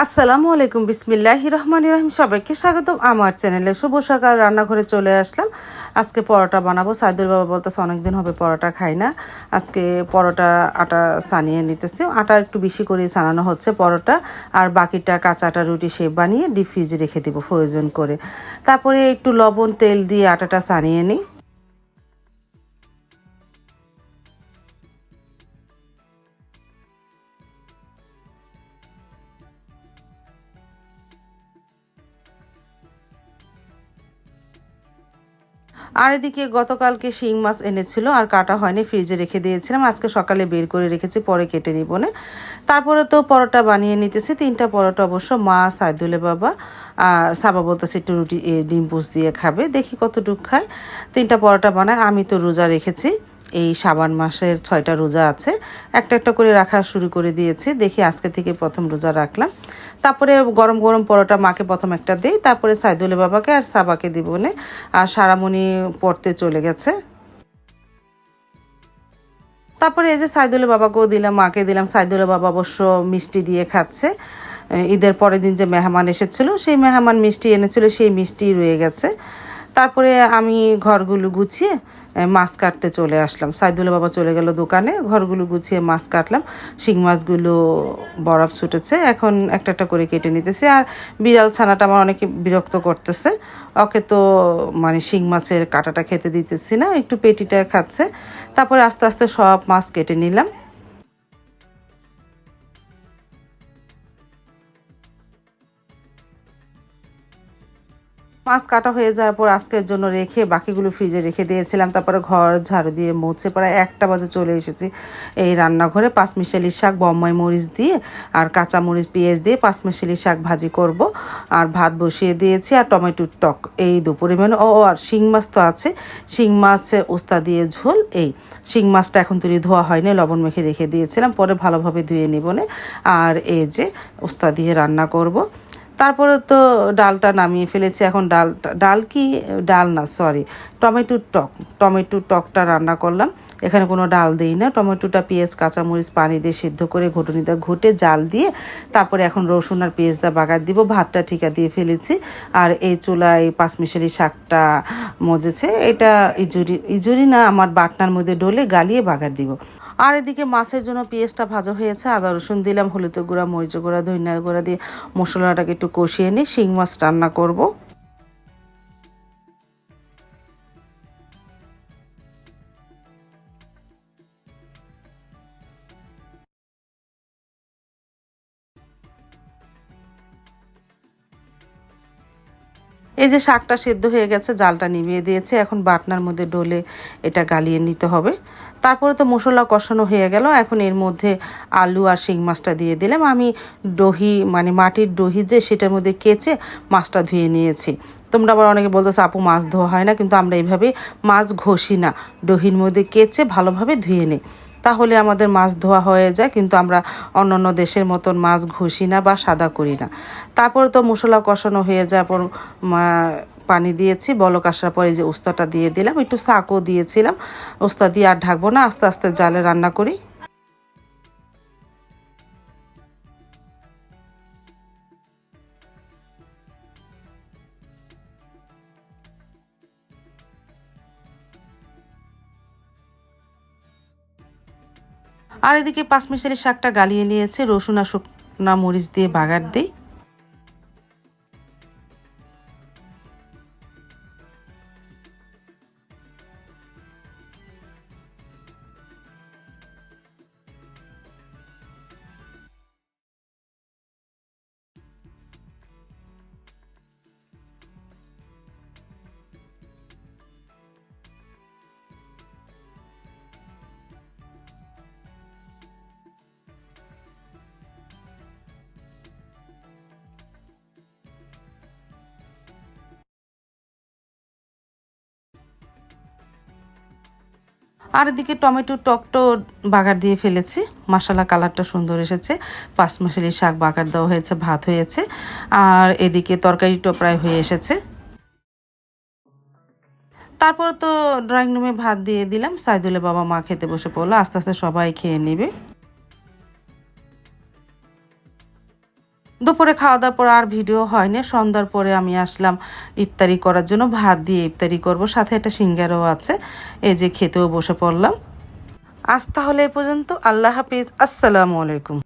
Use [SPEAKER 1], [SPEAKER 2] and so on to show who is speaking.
[SPEAKER 1] আসসালামু আলাইকুম, বিসমিল্লাহির রহমানির রহিম। সবাইকে স্বাগতম আমার চ্যানেলে। শুভ সকাল। রান্নাঘরে চলে আসলাম। আজকে পরোটা বানাবো। সাইদুল বাবা বলতেছে অনেকদিন হবে পরোটা খাই না। আজকে পরোটা আটা সানিয়ে নিতেছি। আটা একটু বেশি করে সানানো হচ্ছে পরোটা, আর বাকিটা কাঁচা আটা রুটি শেপ বানিয়ে ডিপ ফ্রিজে রেখে দেবো প্রয়োজন করে। তারপরে একটু লবণ তেল দিয়ে আটাটা সানিয়ে নিই। আর এদিকে গতকালকে শিং মাছ এনেছিল, আর কাটা হয়নি, ফ্রিজে রেখে দিয়েছিলাম। আজকে সকালে বের করে রেখেছি, পরে কেটে নিব না। তারপরে তো পরোটা বানিয়ে নিতেছি। 3টা পরোটা অবশ্য মা, সাইদুলে বাবা, সাবা বলতেছে একটু রুটি ডিম পোচ দিয়ে খাবে, দেখি কতটুকু খায়। 3টা পরোটা বানায়। আমি তো রোজা রেখেছি, এই শাবান মাসের 6টা রোজা আছে। একটা একটা করে রাখা শুরু করে দিয়েছি, দেখি আজকে থেকে প্রথম রোজা রাখলাম। তারপরে গরম গরম পরোটা মাকে প্রথম একটা দিই, তারপরে সাইদুলে বাবাকে আর সাবাকে দিব নে। আর সারামণি পড়তে চলে গেছে। তারপরে এই যে সাইদুলের বাবাকেও দিলাম, মাকে দিলাম। সাইদুলের বাবা অবশ্য মিষ্টি দিয়ে খাচ্ছে। ঈদের পরের দিন যে মেহমান এসেছিল, সেই মেহমান মিষ্টি এনেছিল, সেই মিষ্টি রয়ে গেছে। তারপরে আমি ঘরগুলো গুছিয়ে মাছ কাটতে চলে আসলাম। সাইদুলের বাবা চলে গেল দোকানে, ঘরগুলো গুছিয়ে মাছ কাটলাম। শিং মাছগুলো বরফ ছুটেছে, এখন একটা একটা করে কেটে নিতেছি। আর বিড়াল ছানাটা আমার অনেকে বিরক্ত করতেছে। ওকে তো মানে শিং মাছের কাঁটাটা খেতে দিতেছি না, একটু পেটিটা খাচ্ছে। তারপরে আস্তে আস্তে সব মাছ কেটে নিলাম। মাছ কাটা হয়ে যাওয়ার পর আজকের জন্য রেখে বাকিগুলো ফ্রিজে রেখে দিয়েছিলাম। তারপরে ঘর ঝাড়ু দিয়ে মুছে প্রায় 1টা বাজে চলে এসেছি এই রান্নাঘরে। পাঁচমিশালি শাক, বম্বাই মরিচ দিয়ে আর কাঁচা মরিচ পেঁয়াজ দিয়ে পাঁচমিশালি শাক ভাজি করব। আর ভাত বসিয়ে দিয়েছি, আর টমেটোর টক এই দুপুরে মেনু। আর শিং মাছ তো আছে, শিং মাছ উস্তা দিয়ে ঝোল। এই শিং মাছটা এখন তুলি ধোয়া হয়নি, লবণ মেখে রেখে দিয়েছিলাম, পরে ভালোভাবে ধুয়ে নিব না। আর এই যে উস্তা দিয়ে রান্না করব। তারপরে তো ডালটা নামিয়ে ফেলেছি। এখন ডাল না, সরি, টমেটোর টকটা রান্না করলাম। এখানে কোনো ডাল দিই না। টমেটোটা পেঁয়াজ কাঁচামরিচ পানি দিয়ে সিদ্ধ করে ঘুটুনিটা ঘুটে জাল দিয়ে তারপরে এখন রসুন আর পেঁয়াজ দা বাগার দিব। ভাতটা ঠিকা দিয়ে ফেলেছি। আর এই চুলায় পাঁচমিশালি শাকটা মজেছে। এটা ইজুরি না, আমার বাটনার মধ্যে ডলে গালিয়ে বাগার দিব। আর এদিকে মাছের জন্য পেঁয়াজটা ভাজা হয়েছে, আদা রসুন দিলাম, হলুদের গুঁড়া, মরিচ গুঁড়া, ধনিয়া গুঁড়া দিয়ে মশলাটাকে একটু কষিয়ে নিয়ে শিং মাছ রান্না করব। এই যে শাকটা সেদ্ধ হয়ে গেছে, জালটা নিভিয়ে দিয়েছে। এখন বাটনার মধ্যে ডলে এটা গালিয়ে নিতে হবে। তারপরে তো মশলা কষানো হয়ে গেল। এখন এর মধ্যে আলু আর শিং মাছটা দিয়ে দিলাম। আমি দহি মানে মাটির দহি যে, সেটার মধ্যে কেচে মাছটা ধুয়ে নিয়েছি। তোমরা আবার অনেকে বলতেছো আপু মাছ ধোয়া হয় না, কিন্তু আমরা এইভাবে মাছ ঘষি না, দহির মধ্যে কেচে ভালোভাবে ধুয়ে নিই, তাহলে আমাদের মাছ ধোয়া হয়ে যায়। কিন্তু আমরা অন্যান্য দেশের মতন মাছ ঘষি না বা সাদা করি না। তারপর তো মশলা কষানো হয়ে যাওয়ার পর পানি দিয়েছি, বলক আসার পরে যে উস্তাটা দিয়ে দিলাম, একটু শাকও দিয়েছিলাম। উস্তা দিয়ে আর ঢাকবো না, আস্তে আস্তে জালে রান্না করি। আর এদিকে পাঁচমিশালি শাকটা গালিয়ে নিয়েছে, রসুন আর শুকনা মরিচ দিয়ে বাগার দিই। আর এদিকে টমেটো টকটাও বাগার দিয়ে ফেলেছি। মশলা কালারটা সুন্দর এসেছে। পাঁচমিশালি শাক বাগার দেওয়া হয়েছে, ভাত হয়েছে। আর এদিকে তরকারিটা প্রায় হয়ে এসেছে। তারপর তো ড্রয়িং রুমে ভাত দিয়ে দিলাম। সাইদুলে বাবা মা খেতে বসে পড়লো, আস্তে আস্তে সবাই খেয়ে নেবে। দুপুরে খাওয়া দাওয়ার পর আর ভিডিও হয়নি। সন্ধ্যার পরে আমি আসলাম ইফতারি করার জন্য, ভাত দিয়ে ইফতারি করব, সাথে একটা সিঙ্গারও আছে। এই যে খেতেও বসে পড়লাম। আজ তাহলে এ পর্যন্ত। আল্লাহ হাফিজ, আসসালামু আলাইকুম।